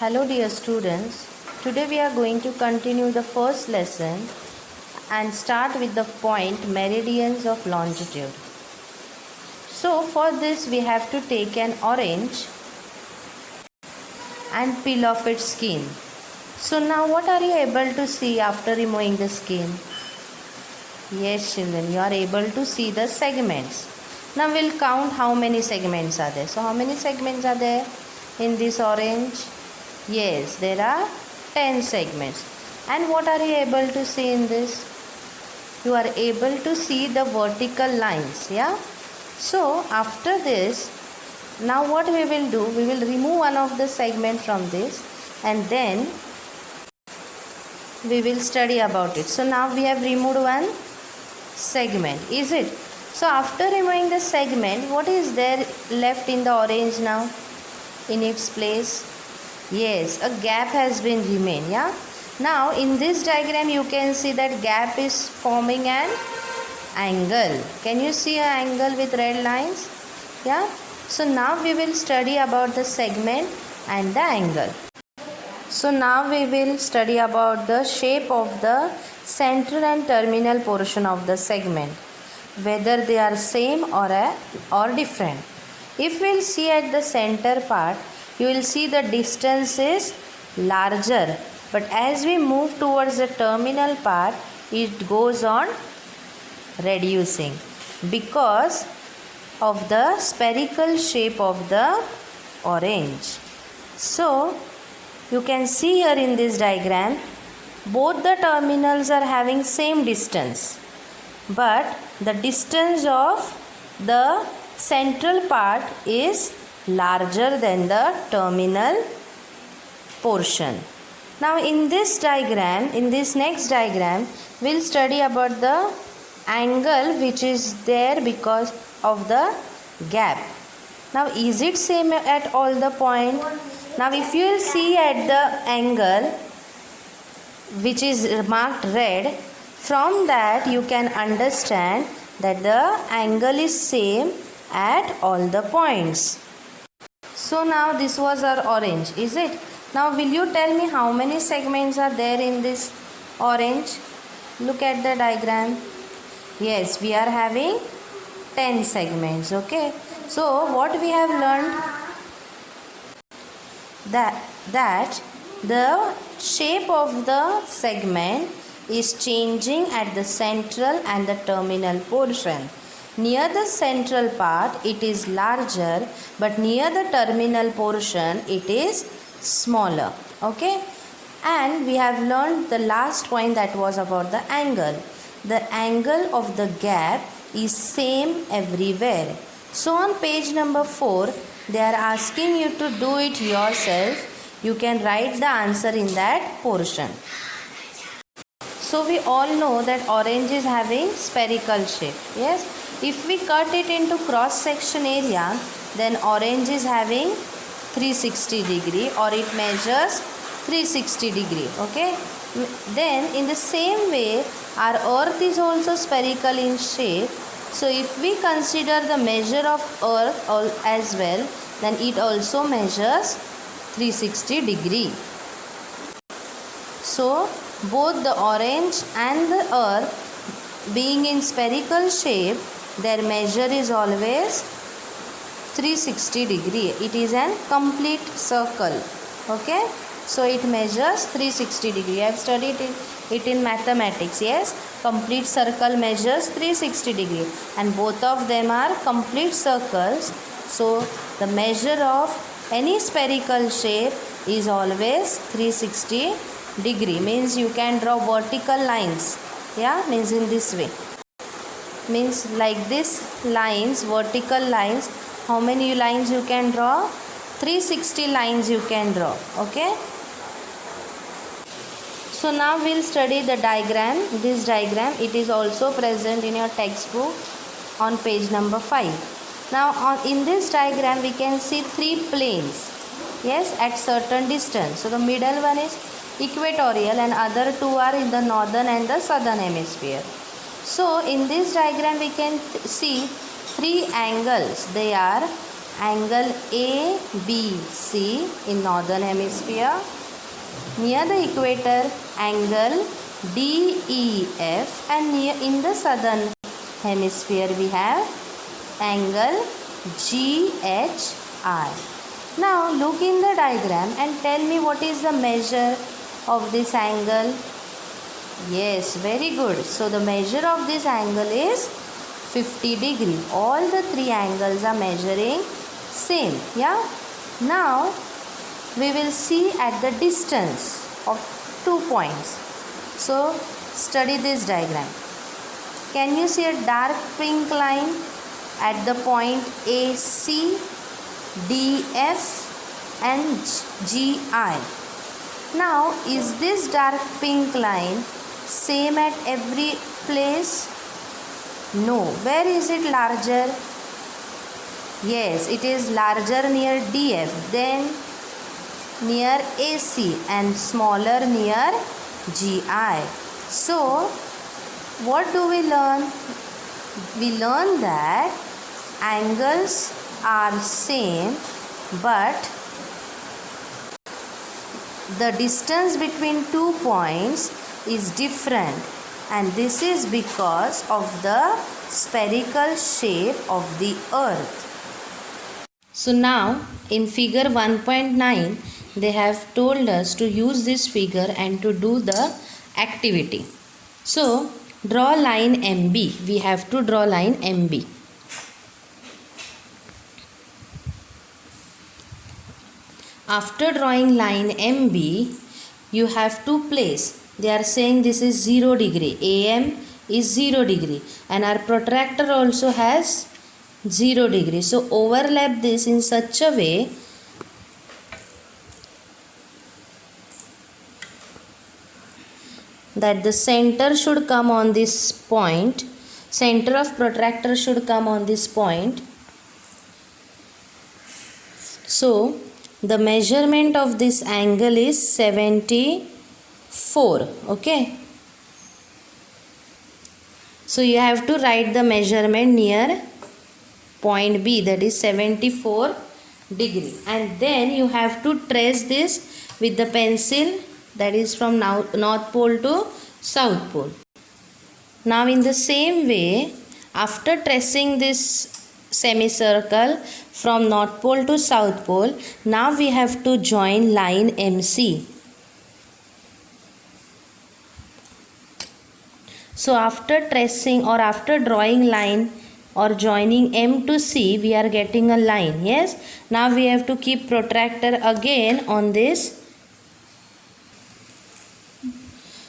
Hello dear students, today we are going to continue the first lesson and start with the point meridians of longitude. So for this we have to take an orange and peel off its skin. So now what are you able to see after removing the skin? Yes children, you are able to see the segments. Now we'll count how many segments are there. So how many segments are there in this orange? Yes, there are 10 segments. And what are you able to see in this? You are able to see the vertical lines, yeah? So after this, now what we will do, we will remove one of the segment from this and then we will study about it. So now we have removed one segment, is it? So after removing the segment, what is there left in the orange now in its place? Yes, a gap has been remained, yeah. Now in this diagram you can see that gap is forming an angle. Can you see an angle with red lines? Yeah. So now we will study about the segment and the angle. So now we will study about the shape of the central and terminal portion of the segment, whether they are same or different. If we will see at the center part, you will see the distance is larger, but as we move towards the terminal part, it goes on reducing because of the spherical shape of the orange. So you can see here in this diagram, both the terminals are having same distance, but the distance of the central part is larger than the terminal portion. Now in this diagram, in this next diagram, we'll study about the angle which is there because of the gap. Now is it same at all the point? Now if you will see at the angle which is marked red, from that you can understand that the angle is same at all the points. So now this was our orange, is it? Now will you tell me how many segments are there in this orange? Look at the diagram. Yes, we are having 10 segments, okay? So what we have learned that the shape of the segment is changing at the central and the terminal portion. Near the central part it is larger, but near the terminal portion it is smaller, okay? And we have learned the last point, that was about the angle. The angle of the gap is same everywhere. So on page number 4 they are asking you to do it yourself. You can write the answer in that portion. So we all know that orange is having spherical shape, yes? If we cut it into cross section area, then orange is having 360 degree or it measures 360 degree, okay? Then in the same way our earth is also spherical in shape. So if we consider the measure of earth as well, then it also measures 360 degree. So both the orange and the earth being in spherical shape, their measure is always 360 degree. It is a complete circle, okay? So it measures 360 degree. I have studied it in mathematics, yes? Complete circle measures 360 degree and both of them are complete circles. So the measure of any spherical shape is always 360 degree. Means you can draw vertical lines, yeah? Means in this way. Means like this lines, vertical lines. How many lines you can draw? 360 lines you can draw, okay? So now we'll study the diagram. This diagram, it is also present in your textbook on page number 5. Now in this diagram we can see 3 planes, yes, at certain distance. So the middle one is equatorial and other 2 are in the northern and the southern hemisphere. So in this diagram we can see 3 angles. They are angle ABC in northern hemisphere. Near the equator, angle DEF, and near in the southern hemisphere we have angle GHI. Now look in the diagram and tell me what is the measure of this angle. Yes, very good. So the measure of this angle is 50 degree. All the three angles are measuring same. Yeah. Now we will see at the distance of 2 points. So study this diagram. Can you see a dark pink line at the point AC, DF and GI? Now is this dark pink line same at every place? No. Where is it larger? Yes, it is larger near DF, then near AC, and smaller near GI. So what do we learn? We learn that angles are same, but the distance between 2 points is different, and this is because of the spherical shape of the earth. So now in figure 1.9 they have told us to use this figure and to do the activity. So draw line MB. We have to draw line MB. After drawing line MB, you have to place. They are saying this is 0 degree. AM is 0 degree, and our protractor also has 0 degree. So overlap this in such a way that the center should come on this point. Center of protractor should come on this point. So the measurement of this angle is 74. Okay. So you have to write the measurement near point B, that is 74 degree, and then you have to trace this with the pencil, that is from north pole to south pole. Now in the same way, after tracing this semicircle from north pole to south pole, now we have to join line MC. So after tracing or after drawing line or joining M to C, we are getting a line. Yes. Now we have to keep protractor again on this.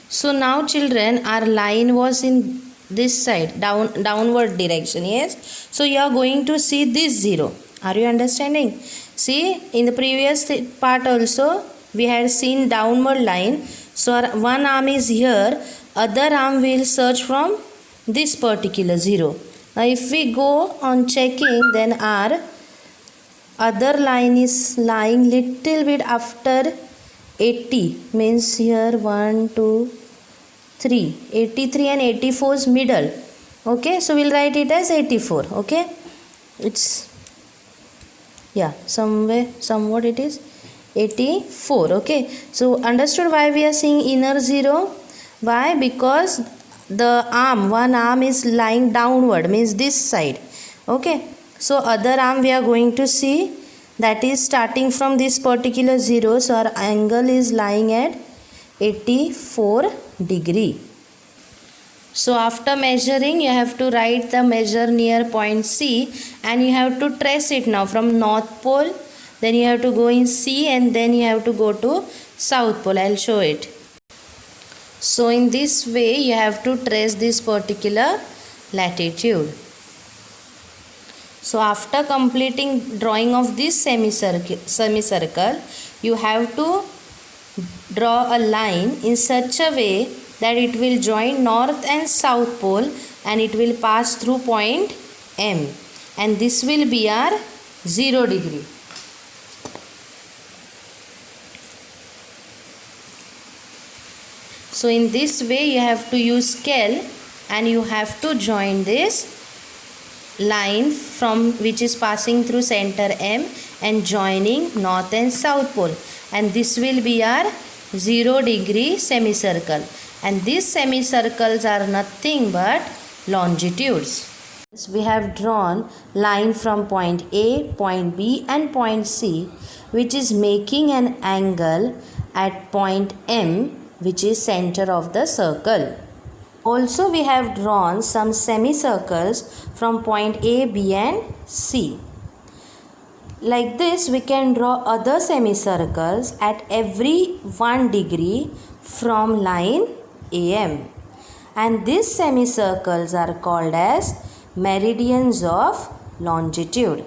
So now children, our line was in this side, downward direction. Yes. So you are going to see this 0. Are you understanding? See, in the previous part also we had seen downward line. So our one arm is here, other arm will search from this particular 0. Now if we go on checking, then our other line is lying little bit after 80, means here 1, 2, 3, 83 and 84 is middle. Okay, so we'll write it as 84. Okay, it's, yeah, somewhat it is 84. Okay, so understood why we are seeing inner 0? Why? Because the arm, one arm is lying downward, means this side. Okay, so other arm we are going to see, that is starting from this particular 0. So our angle is lying at 84 degree. So after measuring, you have to write the measure near point C, and you have to trace it now from north pole, then you have to go in C, and then you have to go to south pole. I will show it. So in this way you have to trace this particular latitude. So after completing drawing of this semicircle, you have to draw a line in such a way that it will join north and south pole, and it will pass through point M, and this will be our 0 degree. So in this way you have to use scale, and you have to join this line from which is passing through center M and joining north and south pole, and this will be our 0 degree semicircle, and these semicircles are nothing but longitudes. We have drawn line from point A, point B and point C, which is making an angle at point M, which is center of the circle. Also we have drawn some semicircles from point A, B and C. Like this we can draw other semicircles at every 1 degree from line AM, and these semicircles are called as meridians of longitude.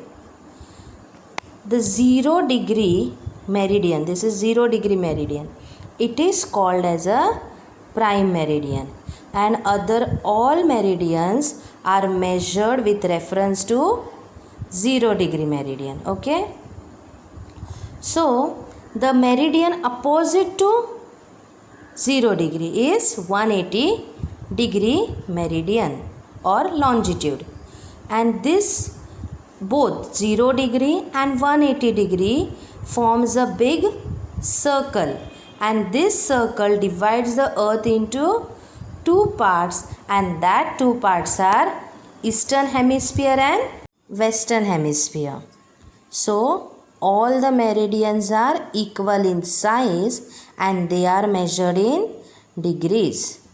The 0 degree meridian, this is 0 degree meridian, it is called as a prime meridian, and other all meridians are measured with reference to 0 degree meridian. Okay, so the meridian opposite to 0 degree is 180 degree meridian or longitude, and this both 0 degree and 180 degree forms a big circle, and this circle divides the earth into two parts, and that two parts are eastern hemisphere and western hemisphere. So all the meridians are equal in size and they are measured in degrees.